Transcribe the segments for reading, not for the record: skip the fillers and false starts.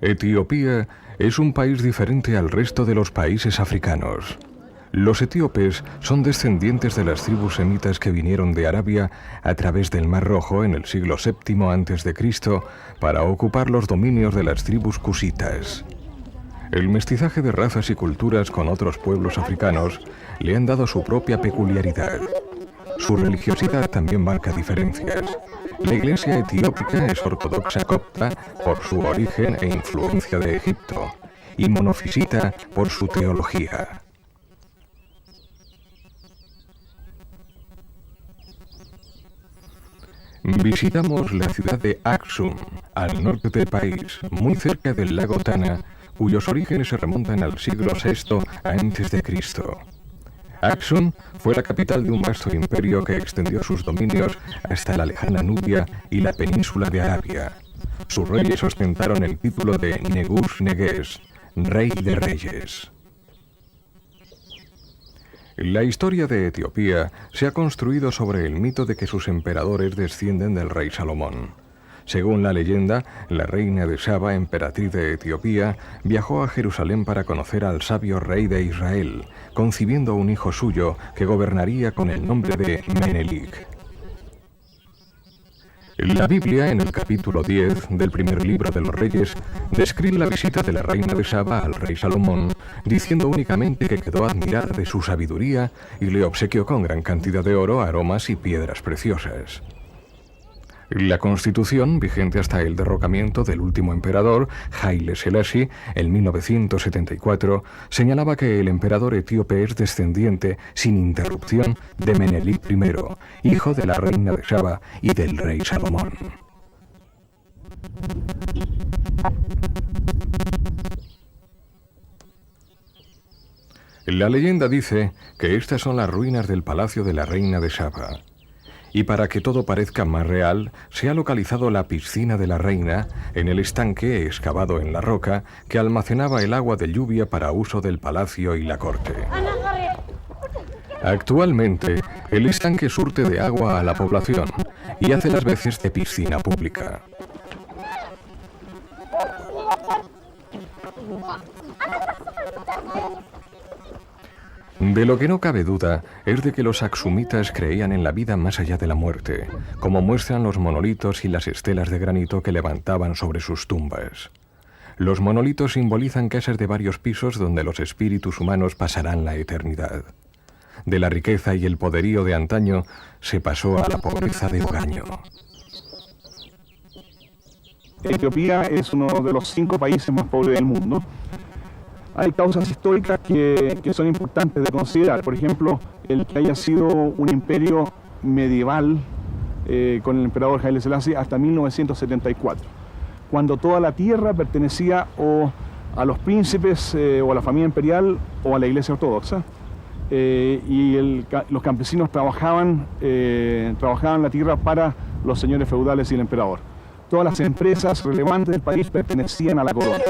Etiopía es un país diferente al resto de los países africanos. Los etíopes son descendientes de las tribus semitas que vinieron de Arabia a través del Mar Rojo en el siglo VII a.C. para ocupar los dominios de las tribus cusitas. El mestizaje de razas y culturas con otros pueblos africanos le han dado su propia peculiaridad. Su religiosidad también marca diferencias. La iglesia etiópica es ortodoxa copta por su origen e influencia de Egipto, y monofisita por su teología. Visitamos la ciudad de Aksum, al norte del país, muy cerca del lago Tana, cuyos orígenes se remontan al siglo VI a.C. Aksum fue la capital de un vasto imperio que extendió sus dominios hasta la lejana Nubia y la península de Arabia. Sus reyes ostentaron el título de Negus-Neges, Rey de Reyes. La historia de Etiopía se ha construido sobre el mito de que sus emperadores descienden del rey Salomón. Según la leyenda, la reina de Saba, emperatriz de Etiopía, viajó a Jerusalén para conocer al sabio rey de Israel, concibiendo un hijo suyo que gobernaría con el nombre de Menelik. La Biblia, en el capítulo 10 del primer libro de los Reyes, describe la visita de la reina de Saba al rey Salomón, diciendo únicamente que quedó admirada de su sabiduría y le obsequió con gran cantidad de oro, aromas y piedras preciosas. La Constitución, vigente hasta el derrocamiento del último emperador, Haile Selassie, en 1974, señalaba que el emperador etíope es descendiente, sin interrupción, de Menelik I, hijo de la reina de Saba y del rey Salomón. La leyenda dice que estas son las ruinas del palacio de la reina de Saba. Y para que todo parezca más real, se ha localizado la piscina de la reina en el estanque excavado en la roca que almacenaba el agua de lluvia para uso del palacio y la corte. Actualmente, el estanque surte de agua a la población y hace las veces de piscina pública. De lo que no cabe duda es de que los aksumitas creían en la vida más allá de la muerte, como muestran los monolitos y las estelas de granito que levantaban sobre sus tumbas. Los monolitos simbolizan casas de varios pisos donde los espíritus humanos pasarán la eternidad. De la riqueza y el poderío de antaño se pasó a la pobreza de hogaño. Etiopía es uno de los 5 países más pobres del mundo. Hay causas históricas que son importantes de considerar. Por ejemplo, el que haya sido un imperio medieval con el emperador Haile Selassie hasta 1974, cuando toda la tierra pertenecía o a los príncipes o a la familia imperial o a la iglesia ortodoxa. Los campesinos trabajaban la tierra para los señores feudales y el emperador. Todas las empresas relevantes del país pertenecían a la corona.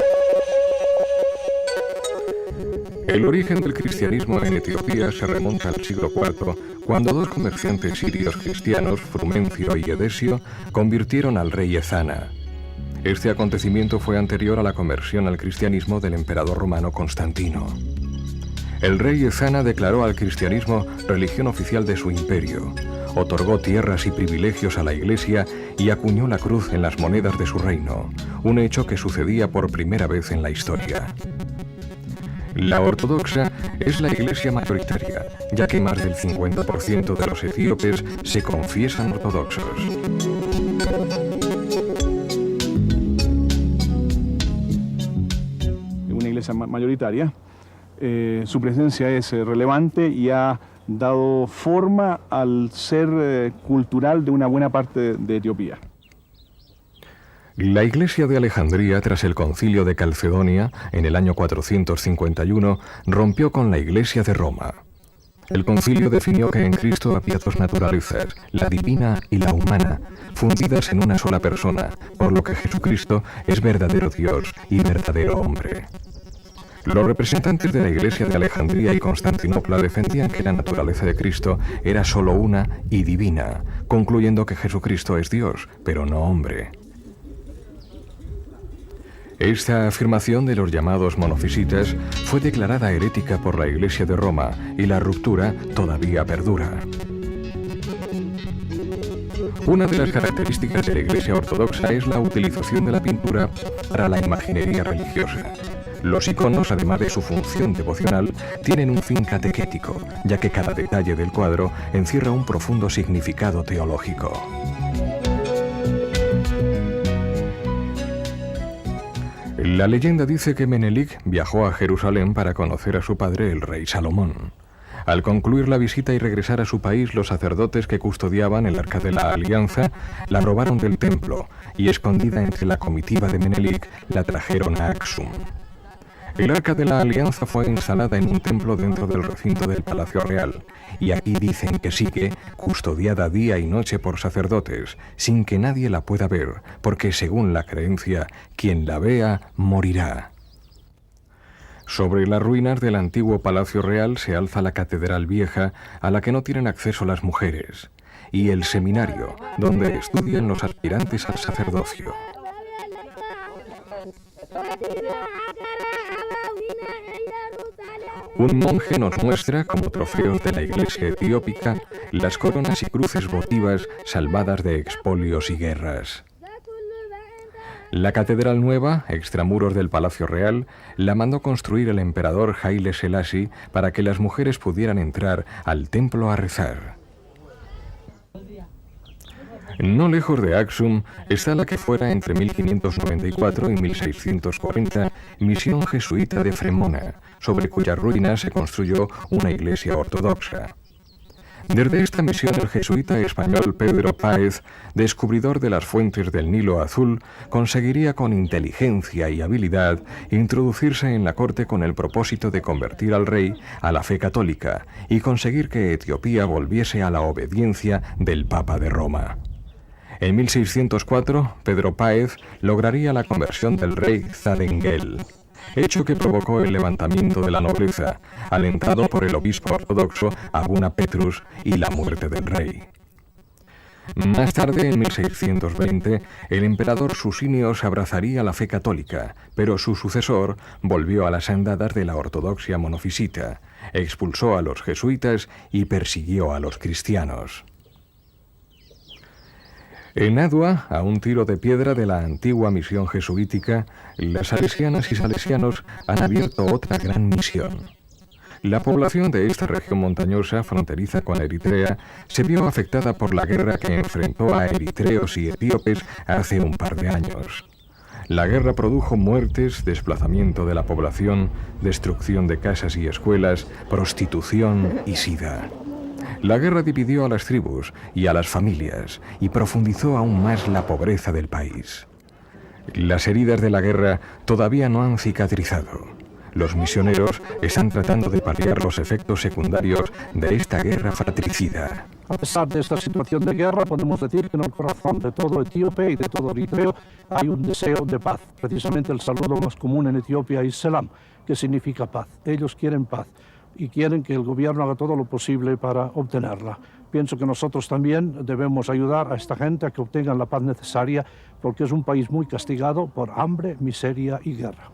El origen del cristianismo en Etiopía se remonta al siglo IV, cuando 2 comerciantes sirios cristianos, Frumencio y Edesio, convirtieron al rey Ezana. Este acontecimiento fue anterior a la conversión al cristianismo del emperador romano Constantino. El rey Ezana declaró al cristianismo religión oficial de su imperio, otorgó tierras y privilegios a la iglesia y acuñó la cruz en las monedas de su reino, un hecho que sucedía por primera vez en la historia. La ortodoxa es la iglesia mayoritaria, ya que más del 50% de los etíopes se confiesan ortodoxos. Una iglesia mayoritaria, su presencia es relevante y ha dado forma al ser cultural de una buena parte de Etiopía. La iglesia de Alejandría, tras el concilio de Calcedonia, en el año 451, rompió con la iglesia de Roma. El concilio definió que en Cristo había 2 naturalezas, la divina y la humana, fundidas en una sola persona, por lo que Jesucristo es verdadero Dios y verdadero hombre. Los representantes de la iglesia de Alejandría y Constantinopla defendían que la naturaleza de Cristo era solo una y divina, concluyendo que Jesucristo es Dios, pero no hombre. Esta afirmación de los llamados monofisitas fue declarada herética por la Iglesia de Roma y la ruptura todavía perdura. Una de las características de la Iglesia ortodoxa es la utilización de la pintura para la imaginería religiosa. Los iconos, además de su función devocional, tienen un fin catequético, ya que cada detalle del cuadro encierra un profundo significado teológico. La leyenda dice que Menelik viajó a Jerusalén para conocer a su padre, el rey Salomón. Al concluir la visita y regresar a su país, los sacerdotes que custodiaban el Arca de la Alianza la robaron del templo y, escondida entre la comitiva de Menelik, la trajeron a Aksum. El Arca de la Alianza fue instalada en un templo dentro del recinto del Palacio Real, y aquí dicen que sigue custodiada día y noche por sacerdotes, sin que nadie la pueda ver, porque según la creencia, quien la vea morirá. Sobre las ruinas del antiguo Palacio Real se alza la Catedral Vieja, a la que no tienen acceso las mujeres, y el seminario, donde estudian los aspirantes al sacerdocio. Un monje nos muestra, como trofeos de la iglesia etiópica, las coronas y cruces votivas salvadas de expolios y guerras. La Catedral Nueva, extramuros del Palacio Real, la mandó construir el emperador Haile Selassie para que las mujeres pudieran entrar al templo a rezar. No lejos de Aksum está la que fuera entre 1594 y 1640 misión jesuita de Fremona, sobre cuyas ruinas se construyó una iglesia ortodoxa. Desde esta misión el jesuita español Pedro Páez, descubridor de las fuentes del Nilo Azul, conseguiría con inteligencia y habilidad introducirse en la corte con el propósito de convertir al rey a la fe católica y conseguir que Etiopía volviese a la obediencia del Papa de Roma. En 1604, Pedro Páez lograría la conversión del rey Zadengel, hecho que provocó el levantamiento de la nobleza, alentado por el obispo ortodoxo Abuna Petrus, y la muerte del rey. Más tarde, en 1620, el emperador Susinios abrazaría la fe católica, pero su sucesor volvió a las andadas de la ortodoxia monofisita, expulsó a los jesuitas y persiguió a los cristianos. En Adua, a un tiro de piedra de la antigua misión jesuítica, las salesianas y salesianos han abierto otra gran misión. La población de esta región montañosa, fronteriza con Eritrea, se vio afectada por la guerra que enfrentó a eritreos y etíopes hace un par de años. La guerra produjo muertes, desplazamiento de la población, destrucción de casas y escuelas, prostitución y sida. La guerra dividió a las tribus y a las familias y profundizó aún más la pobreza del país. Las heridas de la guerra todavía no han cicatrizado. Los misioneros están tratando de paliar los efectos secundarios de esta guerra fratricida. A pesar de esta situación de guerra, podemos decir que en el corazón de todo etíope y de todo eritreo hay un deseo de paz. Precisamente el saludo más común en Etiopía es Selam, que significa paz. Ellos quieren paz y quieren que el gobierno haga todo lo posible para obtenerla. Pienso que nosotros también debemos ayudar a esta gente a que obtengan la paz necesaria, porque es un país muy castigado por hambre, miseria y guerra.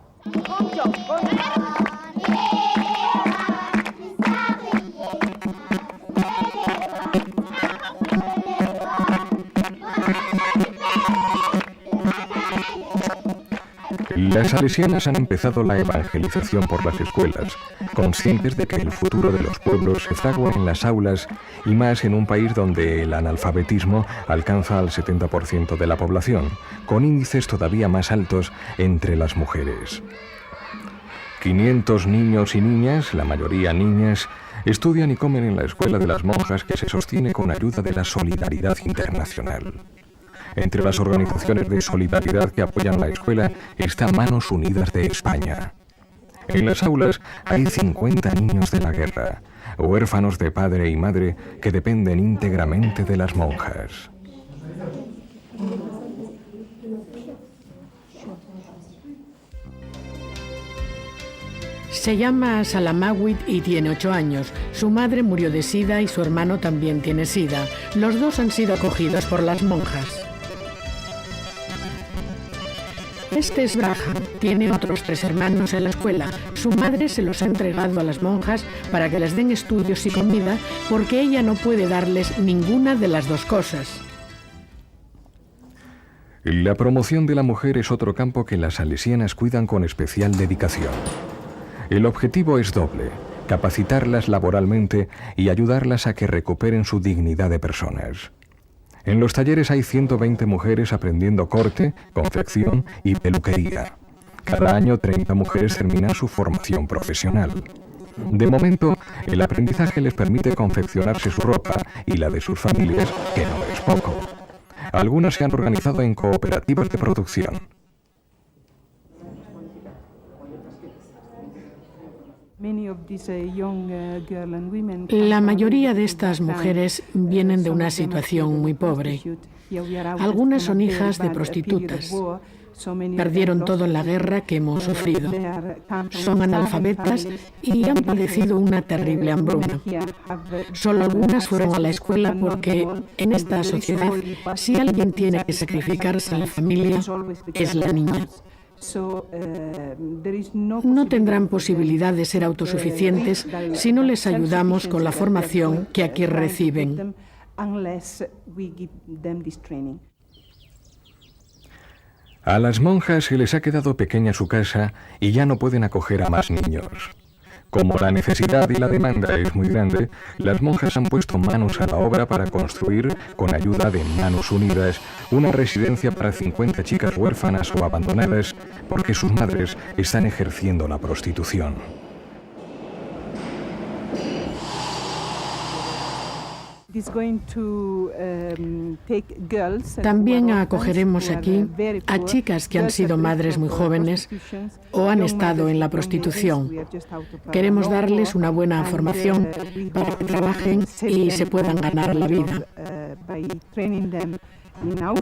Las salesianas han empezado la evangelización por las escuelas, conscientes de que el futuro de los pueblos se fragua en las aulas y más en un país donde el analfabetismo alcanza al 70% de la población, con índices todavía más altos entre las mujeres. 500 niños y niñas, la mayoría niñas, estudian y comen en la escuela de las monjas que se sostiene con ayuda de la solidaridad internacional. Entre las organizaciones de solidaridad que apoyan la escuela está Manos Unidas de España. En las aulas hay 50 niños de la guerra, huérfanos de padre y madre que dependen íntegramente de las monjas. Se llama Salamawit y tiene 8 años. Su madre murió de sida y su hermano también tiene sida. Los dos han sido acogidos por las monjas. Este es Braham. Tiene otros 3 hermanos en la escuela. Su madre se los ha entregado a las monjas para que les den estudios y comida porque ella no puede darles ninguna de las 2 cosas. La promoción de la mujer es otro campo que las salesianas cuidan con especial dedicación. El objetivo es doble: capacitarlas laboralmente y ayudarlas a que recuperen su dignidad de personas. En los talleres hay 120 mujeres aprendiendo corte, confección y peluquería. Cada año 30 mujeres terminan su formación profesional. De momento, el aprendizaje les permite confeccionarse su ropa y la de sus familias, que no es poco. Algunas se han organizado en cooperativas de producción. La mayoría de estas mujeres vienen de una situación muy pobre. Algunas son hijas de prostitutas. Perdieron todo en la guerra que hemos sufrido. Son analfabetas y han padecido una terrible hambruna. Solo algunas fueron a la escuela porque en esta sociedad, si alguien tiene que sacrificarse a la familia, es la niña. No tendrán posibilidad de ser autosuficientes si no les ayudamos con la formación que aquí reciben. A las monjas se les ha quedado pequeña su casa y ya no pueden acoger a más niños. Como la necesidad y la demanda es muy grande, las monjas han puesto manos a la obra para construir, con ayuda de Manos Unidas, una residencia para 50 chicas huérfanas o abandonadas porque sus madres están ejerciendo la prostitución. También acogeremos aquí a chicas que han sido madres muy jóvenes o han estado en la prostitución. Queremos darles una buena formación para que trabajen y se puedan ganar la vida.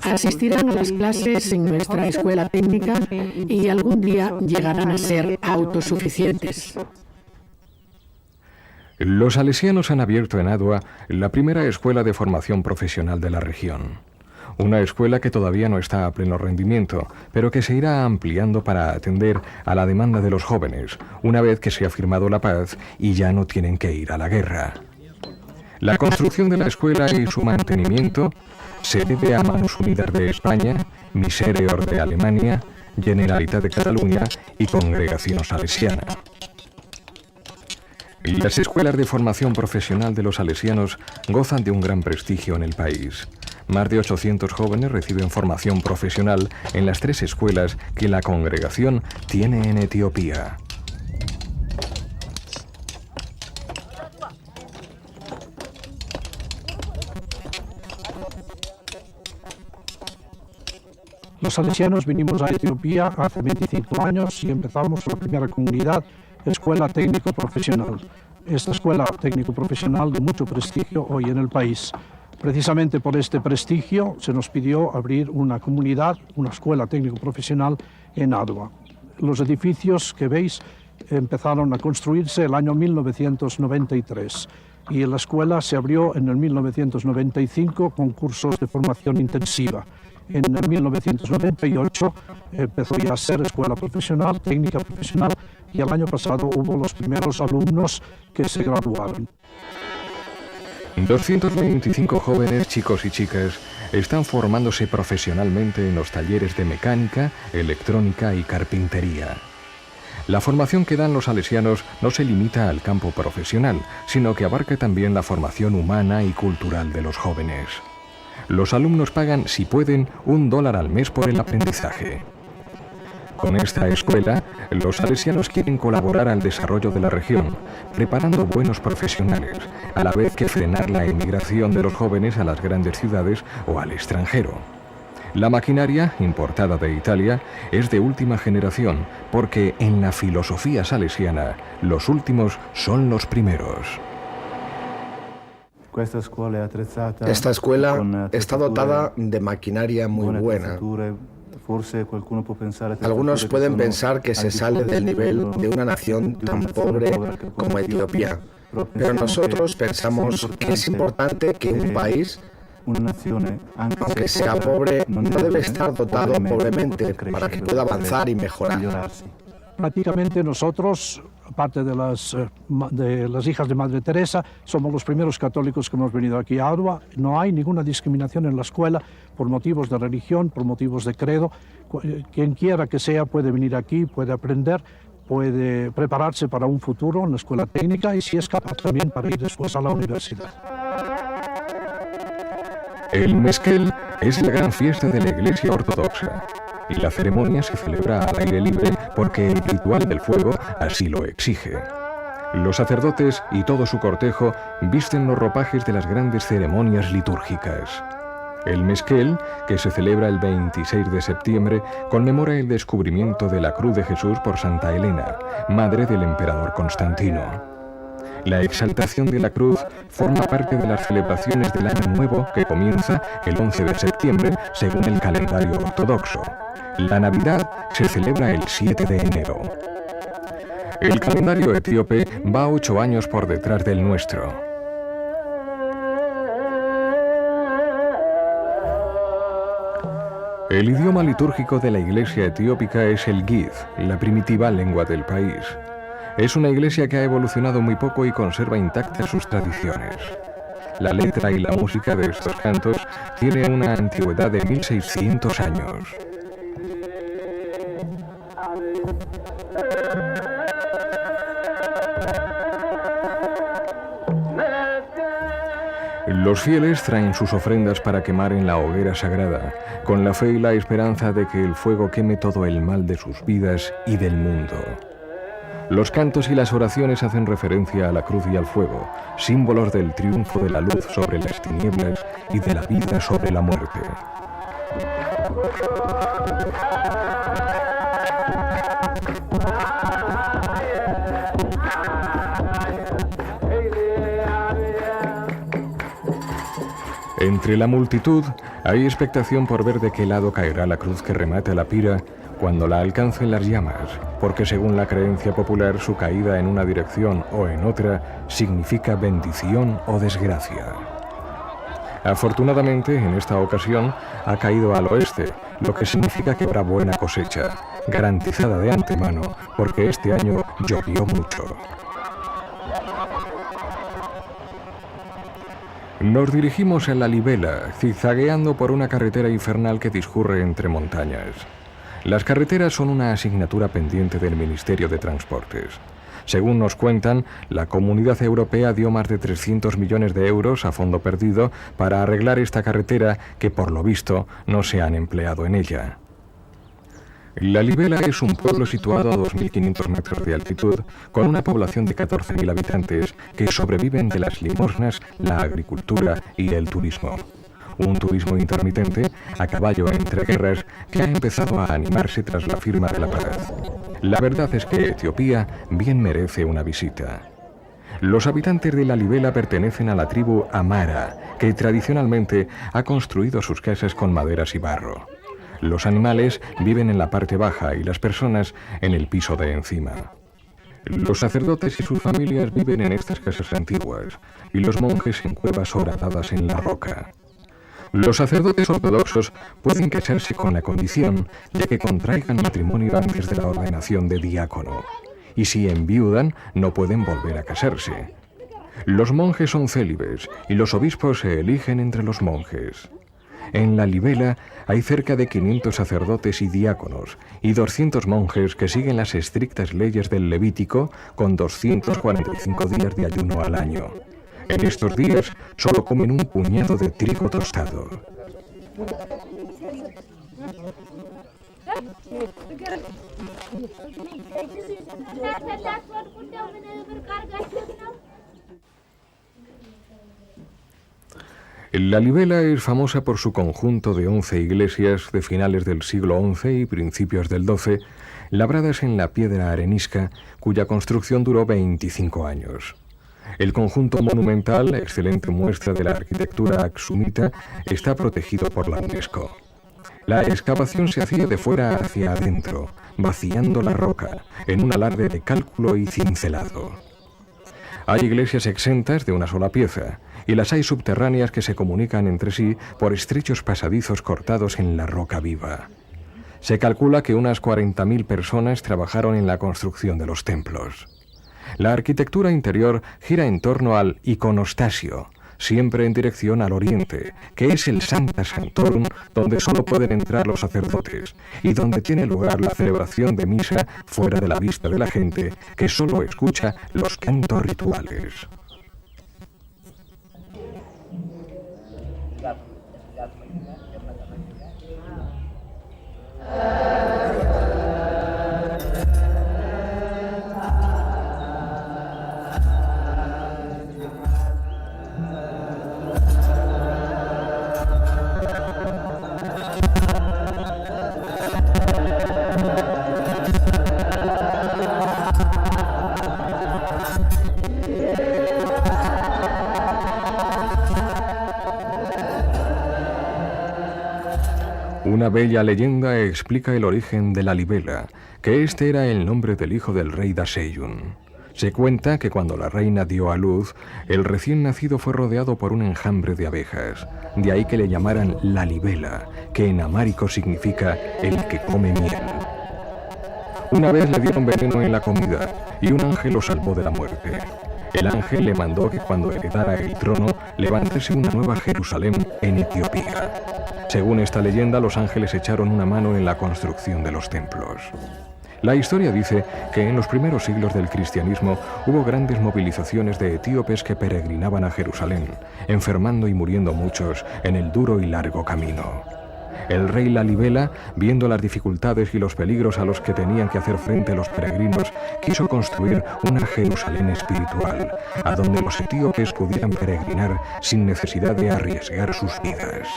Asistirán a las clases en nuestra escuela técnica y algún día llegarán a ser autosuficientes. Los salesianos han abierto en Adua la primera escuela de formación profesional de la región. Una escuela que todavía no está a pleno rendimiento, pero que se irá ampliando para atender a la demanda de los jóvenes, una vez que se ha firmado la paz y ya no tienen que ir a la guerra. La construcción de la escuela y su mantenimiento se debe a Manos Unidas de España, Miserior de Alemania, Generalitat de Cataluña y Congregación Salesiana. Las escuelas de formación profesional de los salesianos gozan de un gran prestigio en el país. Más de 800 jóvenes reciben formación profesional en las 3 escuelas que la congregación tiene en Etiopía. Los salesianos vinimos a Etiopía hace 25 años y empezamos la primera comunidad, Escuela Técnico Profesional. Esta escuela técnico profesional de mucho prestigio hoy en el país. Precisamente por este prestigio se nos pidió abrir una comunidad, una escuela técnico profesional en Adua. Los edificios que veis empezaron a construirse el año 1993 y la escuela se abrió en el 1995 con cursos de formación intensiva. En el 1998 empezó ya a ser escuela profesional, técnica profesional, y el año pasado hubo los primeros alumnos que se graduaron. 225 jóvenes, chicos y chicas, están formándose profesionalmente en los talleres de mecánica, electrónica y carpintería. La formación que dan los salesianos no se limita al campo profesional, sino que abarca también la formación humana y cultural de los jóvenes. Los alumnos pagan, si pueden, $1 al mes por el aprendizaje. Con esta escuela, los salesianos quieren colaborar al desarrollo de la región, preparando buenos profesionales, a la vez que frenar la emigración de los jóvenes a las grandes ciudades o al extranjero. La maquinaria, importada de Italia, es de última generación, porque en la filosofía salesiana, los últimos son los primeros. Esta escuela está dotada de maquinaria muy buena. Algunos pueden pensar que se sale del nivel de una nación tan pobre como Etiopía, pero nosotros pensamos que es importante que un país Aunque sea pobre, no debe estar dotado pobremente para que pueda avanzar y mejorar. Prácticamente nosotros, aparte de las hijas de Madre Teresa, somos los primeros católicos que hemos venido aquí a Adua. No hay ninguna discriminación en la escuela por motivos de religión, por motivos de credo. Quien quiera que sea puede venir aquí, puede aprender, puede prepararse para un futuro en la escuela técnica y si es capaz también para ir después a la universidad. El Meskel es la gran fiesta de la Iglesia Ortodoxa y la ceremonia se celebra al aire libre porque el ritual del fuego así lo exige. Los sacerdotes y todo su cortejo visten los ropajes de las grandes ceremonias litúrgicas. El Meskel, que se celebra el 26 de septiembre, conmemora el descubrimiento de la cruz de Jesús por Santa Elena, madre del emperador Constantino. La exaltación de la cruz forma parte de las celebraciones del Año Nuevo que comienza el 11 de septiembre según el calendario ortodoxo. La Navidad se celebra el 7 de enero. El calendario etíope va 8 años por detrás del nuestro. El idioma litúrgico de la iglesia etiópica es el Gid, la primitiva lengua del país. Es una iglesia que ha evolucionado muy poco y conserva intactas sus tradiciones. La letra y la música de estos cantos tiene una antigüedad de 1600 años. Los fieles traen sus ofrendas para quemar en la hoguera sagrada, con la fe y la esperanza de que el fuego queme todo el mal de sus vidas y del mundo. Los cantos y las oraciones hacen referencia a la cruz y al fuego, símbolos del triunfo de la luz sobre las tinieblas y de la vida sobre la muerte. Entre la multitud hay expectación por ver de qué lado caerá la cruz que remata la pira cuando la alcancen las llamas, porque según la creencia popular su caída en una dirección o en otra significa bendición o desgracia. Afortunadamente, en esta ocasión ha caído al oeste, lo que significa que habrá buena cosecha, garantizada de antemano, porque este año llovió mucho. Nos dirigimos a la Libela, zigzagueando por una carretera infernal que discurre entre montañas. Las carreteras son una asignatura pendiente del Ministerio de Transportes. Según nos cuentan, la Comunidad Europea dio más de 300 millones de euros a fondo perdido para arreglar esta carretera que, por lo visto, no se han empleado en ella. La Libela es un pueblo situado a 2.500 metros de altitud, con una población de 14.000 habitantes que sobreviven de las limosnas, la agricultura y el turismo. Un turismo intermitente, a caballo entre guerras, que ha empezado a animarse tras la firma de la paz. La verdad es que Etiopía bien merece una visita. Los habitantes de la Libela pertenecen a la tribu Amara, que tradicionalmente ha construido sus casas con maderas y barro. Los animales viven en la parte baja y las personas en el piso de encima. Los sacerdotes y sus familias viven en estas casas antiguas y los monjes en cuevas horadadas en la roca. Los sacerdotes ortodoxos pueden casarse con la condición de que contraigan matrimonio antes de la ordenación de diácono, y si enviudan no pueden volver a casarse. Los monjes son célibes y los obispos se eligen entre los monjes. En la Libela hay cerca de 500 sacerdotes y diáconos y 200 monjes que siguen las estrictas leyes del Levítico con 245 días de ayuno al año. En estos días solo comen un puñado de trigo tostado. La Libela es famosa por su conjunto de 11 iglesias de finales del siglo XI y principios del XII, labradas en la piedra arenisca, cuya construcción duró 25 años. El conjunto monumental, excelente muestra de la arquitectura aksumita, está protegido por la UNESCO. La excavación se hacía de fuera hacia adentro, vaciando la roca, en un alarde de cálculo y cincelado. Hay iglesias exentas de una sola pieza, y las hay subterráneas que se comunican entre sí por estrechos pasadizos cortados en la roca viva. Se calcula que unas 40.000 personas trabajaron en la construcción de los templos. La arquitectura interior gira en torno al iconostasio, siempre en dirección al oriente, que es el Sancta Sanctorum, donde solo pueden entrar los sacerdotes, y donde tiene lugar la celebración de misa fuera de la vista de la gente, que solo escucha los cantos rituales. Una bella leyenda explica el origen de la libela, que este era el nombre del hijo del rey Daseyun. Se cuenta que cuando la reina dio a luz, el recién nacido fue rodeado por un enjambre de abejas, de ahí que le llamaran la libela, que en amárico significa el que come miel. Una vez le dieron veneno en la comida y un ángel lo salvó de la muerte. El ángel le mandó que cuando heredara el trono levantase una nueva Jerusalén en Etiopía. Según esta leyenda, los ángeles echaron una mano en la construcción de los templos. La historia dice que en los primeros siglos del cristianismo hubo grandes movilizaciones de etíopes que peregrinaban a Jerusalén, enfermando y muriendo muchos en el duro y largo camino. El rey Lalibela, viendo las dificultades y los peligros a los que tenían que hacer frente los peregrinos, quiso construir una Jerusalén espiritual, a donde los etíopes pudieran peregrinar sin necesidad de arriesgar sus vidas.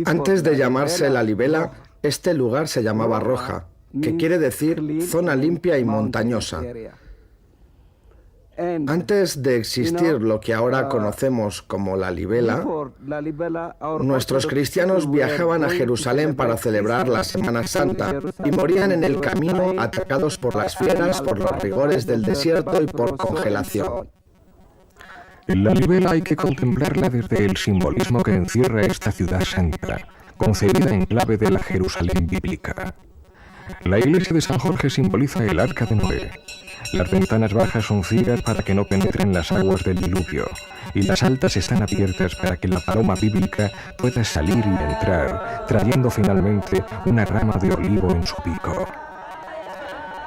Antes de llamarse Lalibela, este lugar se llamaba Roja, que quiere decir zona limpia y montañosa. Antes de existir lo que ahora conocemos como Lalibela, nuestros cristianos viajaban a Jerusalén para celebrar la Semana Santa y morían en el camino atacados por las fieras, por los rigores del desierto y por congelación. La libela hay que contemplarla desde el simbolismo que encierra esta ciudad santa, concebida en clave de la Jerusalén bíblica. La iglesia de San Jorge simboliza el arca de Noé. Las ventanas bajas son ciegas para que no penetren las aguas del diluvio, y las altas están abiertas para que la paloma bíblica pueda salir y entrar, trayendo finalmente una rama de olivo en su pico.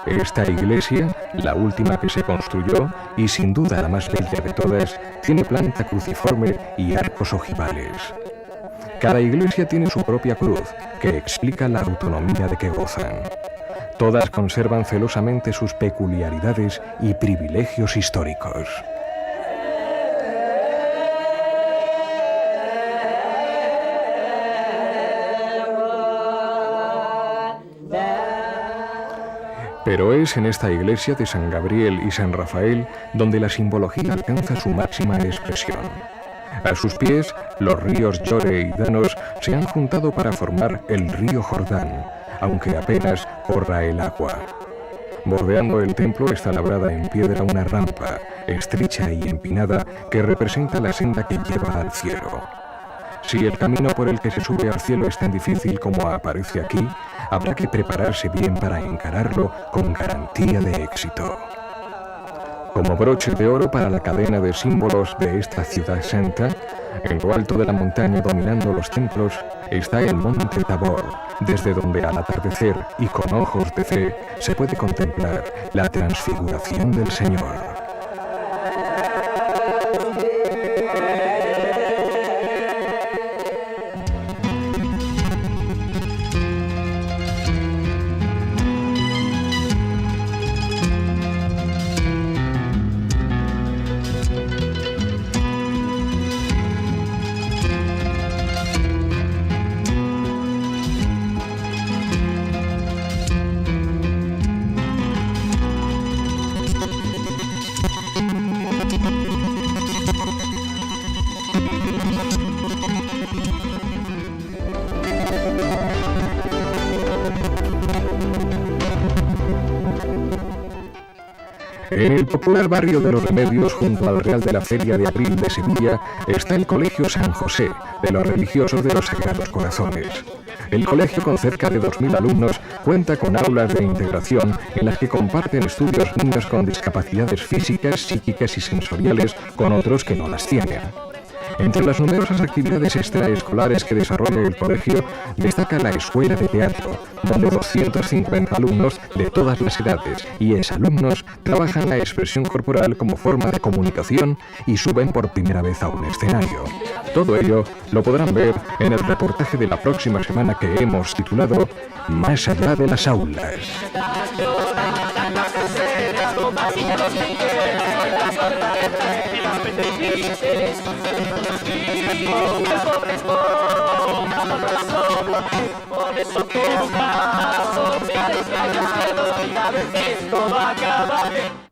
Esta iglesia, la última que se construyó, y sin duda la más bella de todas, tiene planta cruciforme y arcos ojivales. Cada iglesia tiene su propia cruz, que explica la autonomía de que gozan. Todas conservan celosamente sus peculiaridades y privilegios históricos. Pero es en esta iglesia de San Gabriel y San Rafael donde la simbología alcanza su máxima expresión. A sus pies, los ríos Yore y Danos se han juntado para formar el río Jordán, aunque apenas corra el agua. Bordeando el templo está labrada en piedra una rampa, estrecha y empinada, que representa la senda que lleva al cielo. Si el camino por el que se sube al cielo es tan difícil como aparece aquí, habrá que prepararse bien para encararlo con garantía de éxito. Como broche de oro para la cadena de símbolos de esta ciudad santa, en lo alto de la montaña dominando los templos está el monte Tabor, desde donde al atardecer y con ojos de fe se puede contemplar la transfiguración del Señor. En el popular barrio de Los Remedios, junto al Real de la Feria de Abril de Sevilla, está el Colegio San José, de los religiosos de los Sagrados Corazones. El colegio, con cerca de 2.000 alumnos, cuenta con aulas de integración en las que comparten estudios niños con discapacidades físicas, psíquicas y sensoriales con otros que no las tienen. Entre las numerosas actividades extraescolares que desarrolla el colegio, destaca la Escuela de Teatro, donde 250 alumnos de todas las edades y exalumnos trabajan la expresión corporal como forma de comunicación y suben por primera vez a un escenario. Todo ello lo podrán ver en el reportaje de la próxima semana que hemos titulado Más allá de las aulas. Por eso que esto va a acabar.